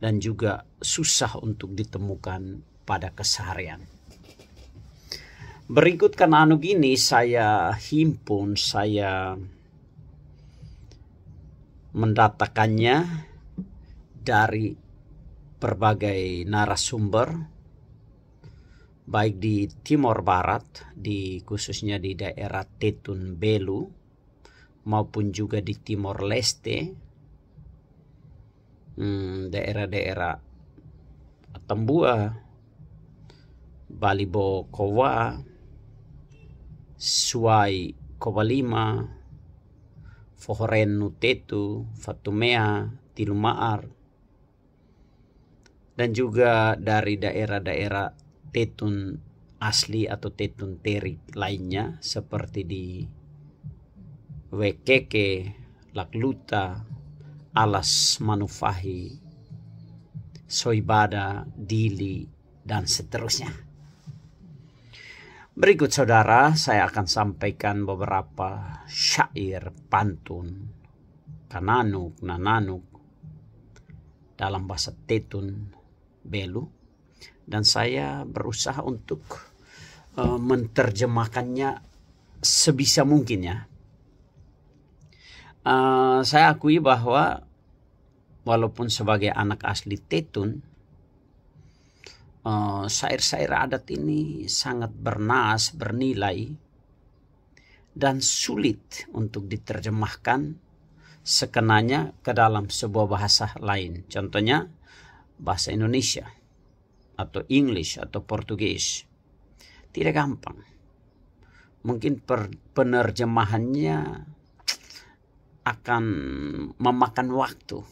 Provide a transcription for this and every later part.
dan juga susah untuk ditemukan pada keseharian. Berikut kananug ini saya himpun, saya mendatakannya dari berbagai narasumber, baik di Timor Barat, khususnya di daerah Tetun Belu, maupun juga di Timor Leste, daerah-daerah Atambua, Balibo Kowa, Suai Kobalima, Fohoren Nutetu, Fatumea, Tilumaar, dan juga dari daerah-daerah Tetun asli atau Tetun Terik lainnya seperti di Wekeke, Lakluta, Alas Manufahi, Soibada, Dili, dan seterusnya. Berikut saudara, saya akan sampaikan beberapa syair, pantun, kananug, nananug dalam bahasa Tetun Belu, dan saya berusaha untuk menerjemahkannya sebisa mungkin ya. Saya akui bahwa walaupun sebagai anak asli Tetun, syair-syair adat ini sangat bernas, bernilai, dan sulit untuk diterjemahkan sekenanya ke dalam sebuah bahasa lain. Contohnya bahasa Indonesia atau English atau Portugis. Tidak gampang. Mungkin penerjemahannya akan memakan waktu.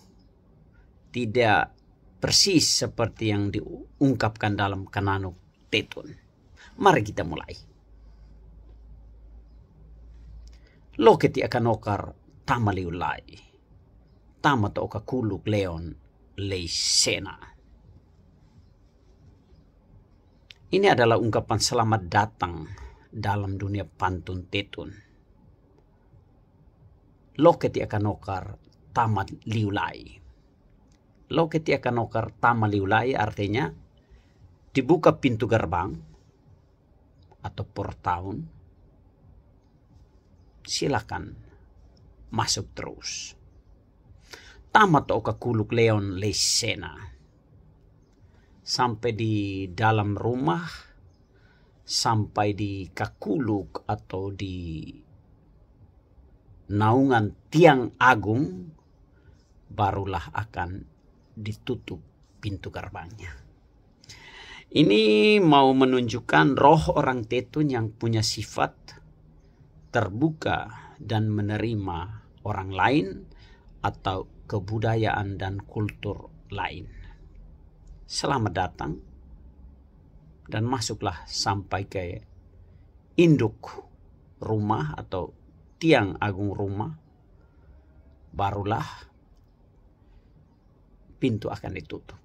Tidak persis seperti yang diungkapkan dalam kananug Tetun. Mari kita mulai. Loketi akan okar tamaliulai. Tamato oka kuluk leon leisena. Ini adalah ungkapan selamat datang dalam dunia pantun Tetun. Loketi akan okar tamaliulai. Loketi akan okar tamaliulai artinya dibuka pintu gerbang atau portaun, silakan masuk terus. Tamat oka kuluk leon leisena, sampai di dalam rumah, sampai di kakuluk atau di naungan tiang agung, barulah akan ditutup pintu gerbangnya. Ini mau menunjukkan roh orang Tetun yang punya sifat terbuka dan menerima orang lain atau kebudayaan dan kultur lain. Selamat datang dan masuklah sampai ke induk rumah atau tiang agung rumah, barulah pintu akan ditutup.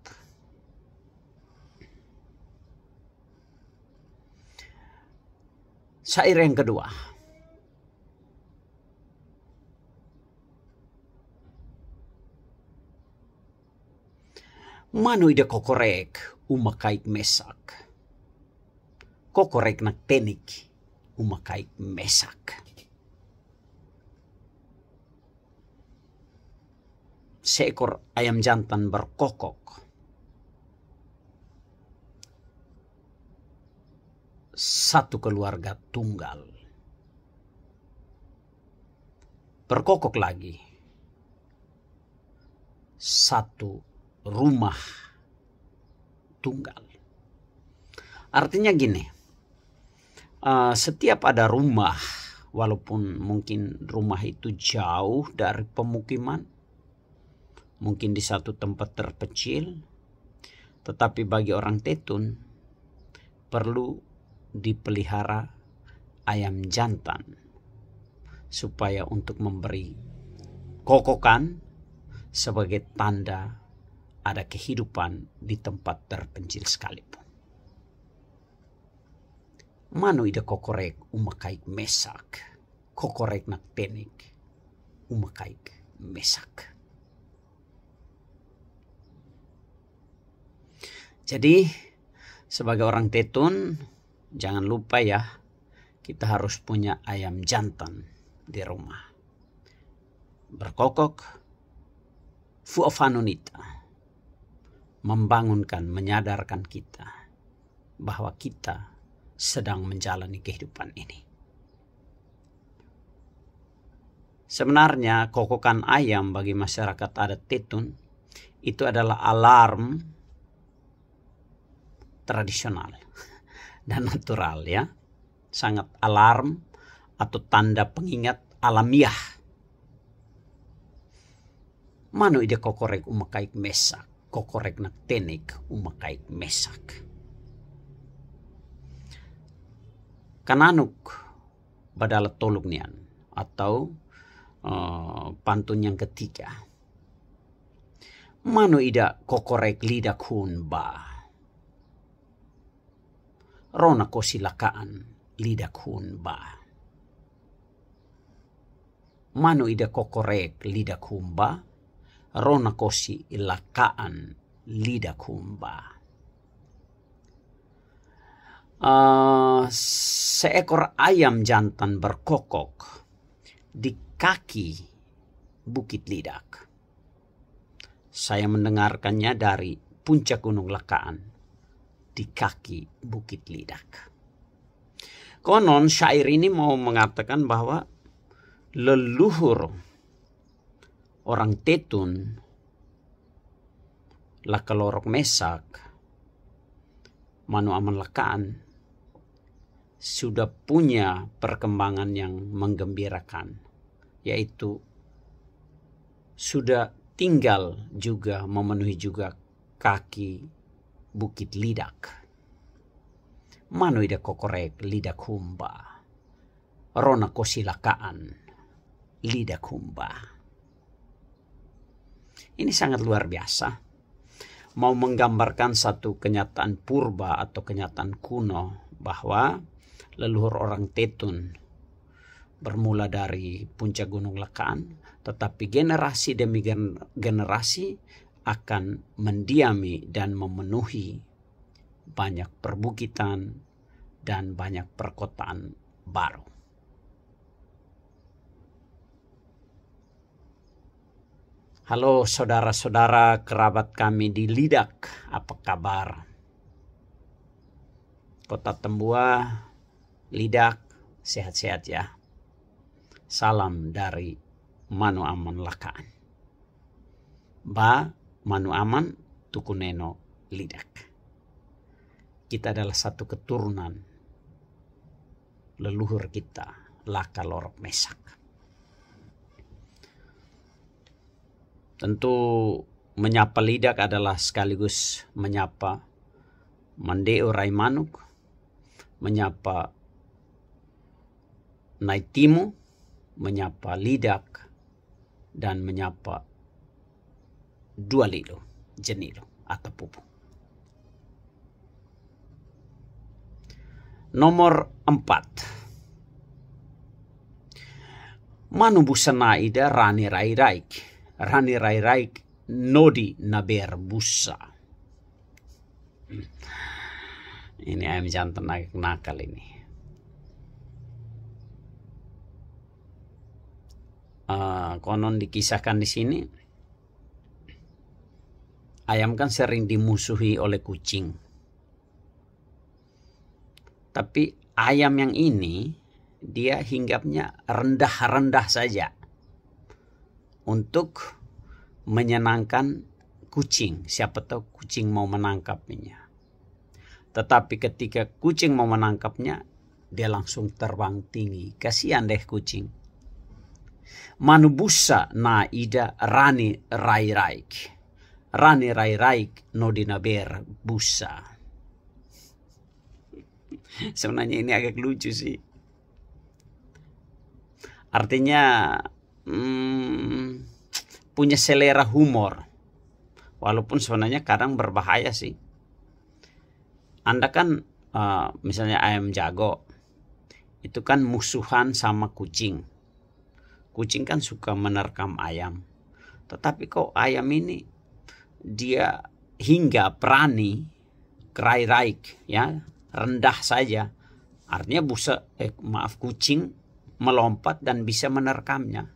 Syair yang kedua. Manu ida kokorek umakaik mesak. Kokorek nak tenik umakaik mesak. Seekor ayam jantan berkokok. Satu keluarga tunggal. Berkokok lagi. Satu rumah tunggal. Artinya gini, setiap ada rumah, walaupun mungkin rumah itu jauh dari pemukiman, mungkin di satu tempat terpencil, tetapi bagi orang Tetun perlu dipelihara ayam jantan supaya untuk memberi kokokan sebagai tanda ada kehidupan di tempat terpencil sekalipun. Manu ida kokorek umakaik mesak, kokorek nak tenik umakaik mesak. Jadi sebagai orang tetun, jangan lupa ya, kita harus punya ayam jantan di rumah. Berkokok, fuafanunita, membangunkan, menyadarkan kita bahwa kita sedang menjalani kehidupan ini. Sebenarnya kokokan ayam bagi masyarakat adat tetun itu adalah alarm tradisional dan natural ya. Sangat alarm atau tanda pengingat alamiah. Manu ide kokorek umakaik mesak, kokorek nak tenek umakaik mesak. Kananuk badala toluk nian atau pantun yang ketiga. Manu ida kokorek lidak hun ba. Rona ko silakaan lidak hun ba. Manu ida kokorek lidak hun ba. Rona ko silakaan lidak hun ba. Seekor ayam jantan berkokok di kaki Bukit Lidak. Saya mendengarkannya dari puncak Gunung Lakaan di kaki Bukit Lidak. Konon syair ini mau mengatakan bahwa leluhur orang tetun Lakalorok Mesak, Manu Aman Lakaan sudah punya perkembangan yang menggembirakan, yaitu sudah tinggal juga memenuhi juga kaki Bukit Lidak. Manu ida kokorek lidak humba. Rona kosilakaan lidak humba. Ini sangat luar biasa. Mau menggambarkan satu kenyataan purba atau kenyataan kuno bahwa leluhur orang tetun bermula dari puncak Gunung Lakaan, tetapi generasi demi generasi akan mendiami dan memenuhi banyak perbukitan dan banyak perkotaan baru. Halo saudara-saudara kerabat kami di Lidak, apa kabar? Kota Tembua, Lidak, sehat-sehat ya. Salam dari Manu Aman Lakaan. Ba Manu Aman Tukuneno Lidak. Kita adalah satu keturunan leluhur kita, Lakalorok Mesak. Tentu menyapa Lidak adalah sekaligus menyapa Mandeo Raimanuk, menyapa Naitimu, menyapa Lidak, dan menyapa Dua Lilo, Jenilo, atau Pupu. Nomor 4. Manu busana ida Rani Rairaik. Rani Rairaik nodi naber busa. Ini ayam jantan agak nakal ini. Konon dikisahkan di sini, ayam kan sering dimusuhi oleh kucing. Tapi ayam yang ini dia hinggapnya rendah-rendah saja untuk menyenangkan kucing. Siapa tahu kucing mau menangkapnya. Tetapi ketika kucing mau menangkapnya, dia langsung terbang tinggi. Kasihan deh kucing. Manubusa na ida Rani Rairaik. Rani Rairaik no dinaber busa. Sebenarnya ini agak lucu sih. Artinya punya selera humor. Walaupun sebenarnya kadang berbahaya sih. Anda kan misalnya ayam jago. Itu kan musuhan sama kucing. Kucing kan suka menerkam ayam. Tetapi kok ayam ini dia hingga berani rai-raik, ya, rendah saja. Artinya kucing melompat dan bisa menerkamnya.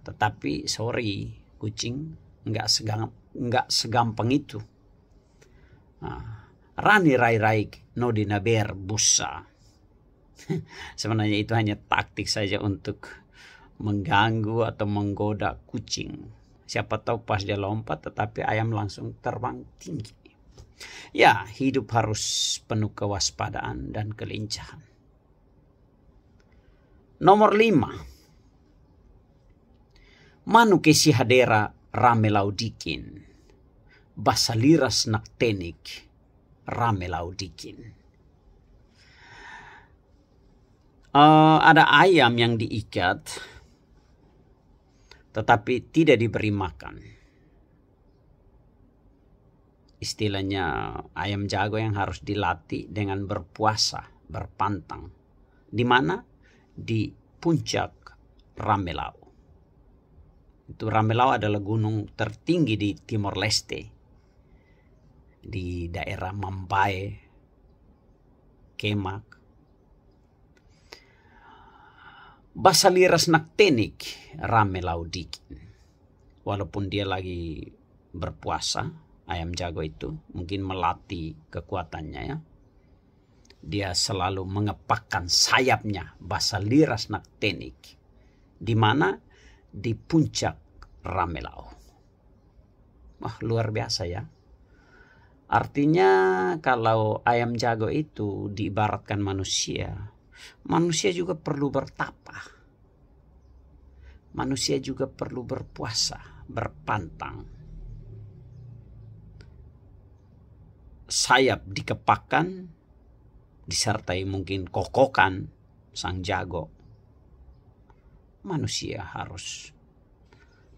Tetapi sorry, kucing nggak segampang itu. Rani rai-raik no dinaber busa. Sebenarnya itu hanya taktik saja untuk mengganggu atau menggoda kucing. Siapa tahu pas dia lompat tetapi ayam langsung terbang tinggi. Ya, hidup harus penuh kewaspadaan dan kelincahan. Nomor 5. Manu kesi hadera rame laudikin. Basaliras naktenik rame laudikin. Ada ayam yang diikat tetapi tidak diberi makan. Istilahnya ayam jago yang harus dilatih dengan berpuasa, berpantang. Di mana? Di puncak Ramelau. Itu Ramelau adalah gunung tertinggi di Timor Leste. Di daerah Mambae, Kemak. Basaliras naktenik Ramelau dikin. Walaupun dia lagi berpuasa, ayam jago itu mungkin melatih kekuatannya, ya. Dia selalu mengepakkan sayapnya, basaliras naktenik. Di mana? Di puncak Ramelau. Wah, luar biasa, ya. Artinya kalau ayam jago itu diibaratkan manusia, manusia juga perlu bertapa. Manusia juga perlu berpuasa, berpantang. Sayap dikepakkan, disertai mungkin kokokan sang jago. Manusia harus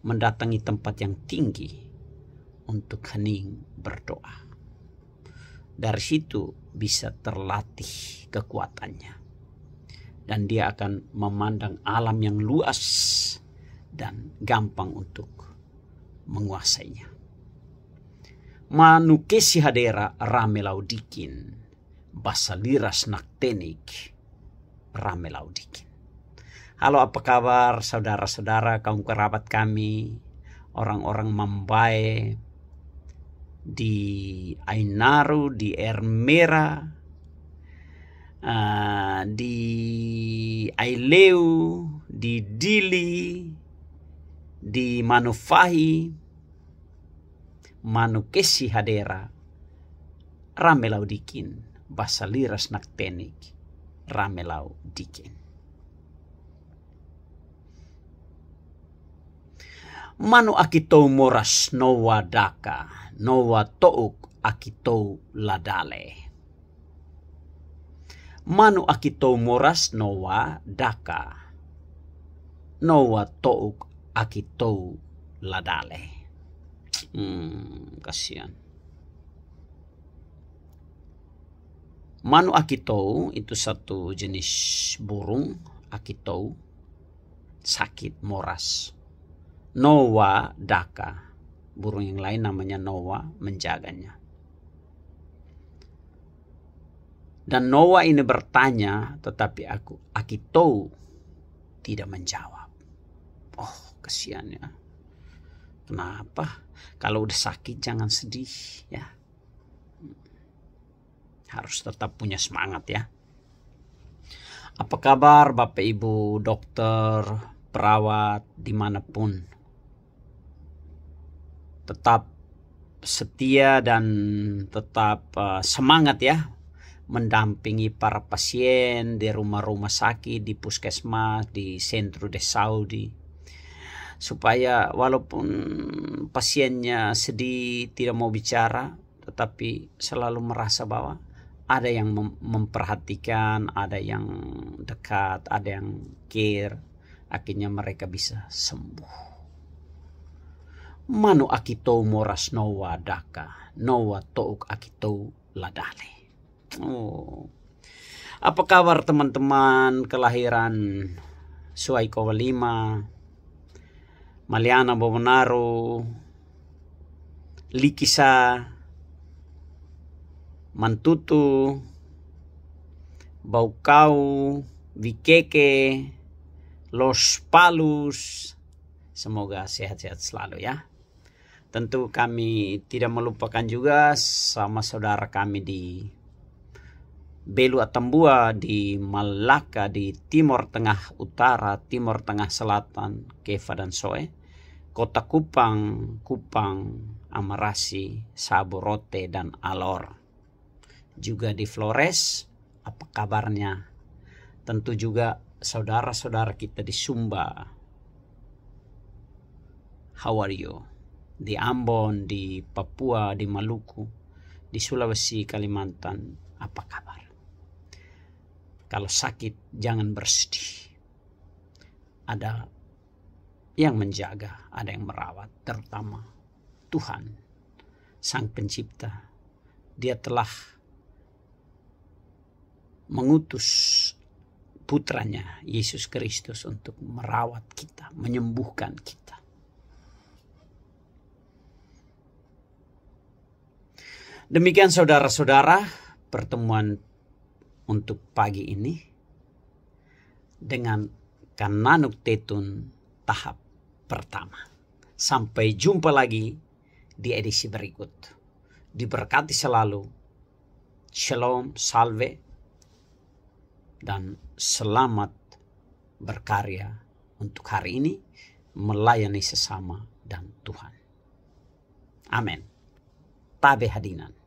mendatangi tempat yang tinggi untuk hening berdoa. Dari situ bisa terlatih kekuatannya. Dan dia akan memandang alam yang luas dan gampang untuk menguasainya. Manu kesi hadera Ramelau dikin. Basaliras naktenik Ramelau dikin. Halo, apa kabar saudara-saudara, kaum kerabat kami, orang-orang Mambae, di Ainaru, di Ermera, di Aileu, di Dili, di Manufahi, Manu kesi hadera Ramelau dikin. Basaliras naktenik Ramelau dikin. Manu akitou moras nowa daka, nowa touk akitou ladale. Manu akitou moras nowa daka, nowa touk akitou ladale. Kasihan. Manu akitou itu satu jenis burung. Akitou sakit, moras. Nowa daka, burung yang lain namanya Nowa, menjaganya. Dan Nowa ini bertanya, tetapi akitou tidak menjawab. Oh, kasihan, ya. Kenapa? Kalau udah sakit jangan sedih, ya. Harus tetap punya semangat, ya. Apa kabar Bapak Ibu dokter, perawat, dimanapun. Tetap setia dan tetap semangat, ya. Mendampingi para pasien di rumah-rumah sakit, di puskesmas, di Centro de Saudi. Supaya walaupun pasiennya sedih, tidak mau bicara, tetapi selalu merasa bahwa ada yang memperhatikan, ada yang dekat, ada yang care. Akhirnya mereka bisa sembuh. Manu akitou moras nowa daka, nowa touk akitou ladale. Oh. Apa kabar teman-teman kelahiran Suaiko 5, Maliana Bobonaru, Likisa, Mantutu, Baukau, Wikeke, Los Palus. Semoga sehat-sehat selalu ya. Tentu kami tidak melupakan juga sama saudara kami di Belu Atambua, di Malaka, di Timur Tengah Utara, Timur Tengah Selatan, Keva dan Soe, Kota Kupang, Amarasi, Saborote, dan Alor. Juga di Flores, apa kabarnya? Tentu juga saudara-saudara kita di Sumba. How are you? Di Ambon, di Papua, di Maluku, di Sulawesi, Kalimantan, apa kabar? Kalau sakit jangan bersedih. Ada yang menjaga, ada yang merawat, terutama Tuhan, Sang Pencipta. Dia telah mengutus putranya, Yesus Kristus, untuk merawat kita, menyembuhkan kita. Demikian saudara-saudara, pertemuan untuk pagi ini dengan Kananuk Tetun tahap pertama. Sampai jumpa lagi di edisi berikut. Diberkati selalu. Shalom, salve, dan selamat berkarya untuk hari ini, melayani sesama dan Tuhan. Amin. Tabe hadinan.